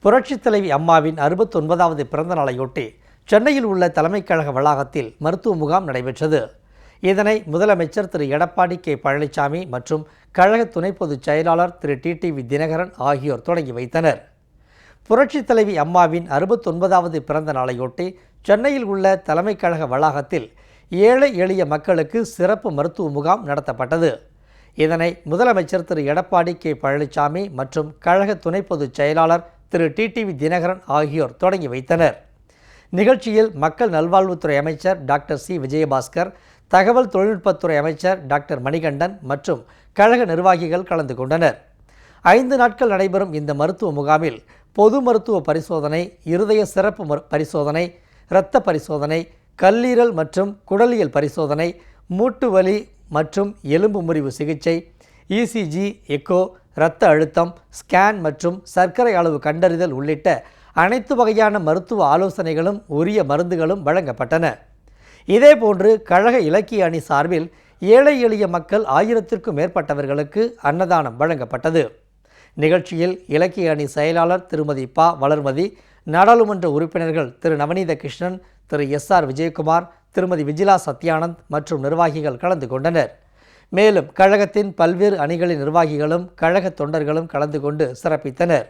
புரட்சித் தலைவி அம்மாவின் 69வது பிறந்த நாளையொட்டி சென்னையில் உள்ள தலைமைக் கழக வளாகத்தில் மருத்துவ முகாம் நடைபெற்றது. இதனை முதலமைச்சர் திரு எடப்பாடி கே பழனிசாமி மற்றும் கழக துணை பொதுச் செயலாளர் திரு டிடிவி தினகரன் ஆகியோர் தொடங்கி வைத்தனர். புரட்சித் தலைவி அம்மாவின் 69வது பிறந்த நாளையொட்டி சென்னையில் உள்ள தலைமைக் கழக வளாகத்தில் ஏழை எளிய மக்களுக்கு சிறப்பு மருத்துவ முகாம் நடத்தப்பட்டது. இதனை முதலமைச்சர் திரு எடப்பாடி கே பழனிசாமி மற்றும் கழக துணை பொதுச் செயலாளர் திரு டிடிவி தினகரன் ஆகியோர் தொடங்கி வைத்தனர். நிகழ்ச்சியில் மக்கள் நல்வாழ்வுத்துறை அமைச்சர் டாக்டர் சி விஜயபாஸ்கர், தகவல் தொழில்நுட்பத்துறை அமைச்சர் டாக்டர் மணிகண்டன் மற்றும் கழக நிர்வாகிகள் கலந்து கொண்டனர். 5 நாட்கள் நடைபெறும் இந்த மருத்துவ முகாமில் பொது மருத்துவ பரிசோதனை, இருதய சிறப்பு பரிசோதனை, இரத்த பரிசோதனை, கல்லீரல் மற்றும் குடலியல் பரிசோதனை, மூட்டு வலி மற்றும் எலும்பு முறிவு சிகிச்சை, இசிஜி, எக்கோ, இரத்த அழுத்தம், ஸ்கேன் மற்றும் சர்க்கரை அளவு கண்டறிதல் உள்ளிட்ட அனைத்து வகையான மருத்துவ ஆலோசனைகளும் உரிய மருந்துகளும் வழங்கப்பட்டன. இதேபோன்று கழக இலக்கிய அணி சார்பில் ஏழை எளிய மக்கள் 1000க்கும் மேற்பட்டவர்களுக்கு அன்னதானம் வழங்கப்பட்டது. நிகழ்ச்சியில் இலக்கிய அணி செயலாளர் திருமதி ப. வளர்மதி, நாடாளுமன்ற உறுப்பினர்கள் திரு நவநீத கிருஷ்ணன், திரு எஸ்.ஆர். விஜயகுமார், திருமதி விஜிலா சத்யானந்த் மற்றும் நிர்வாகிகள் கலந்து கொண்டனர். மேலும் கழகத்தின் பல்வேறு அணிகளின் நிர்வாகிகளும் கழக தொண்டர்களும் கலந்து கொண்டு சிறப்பித்தனர்.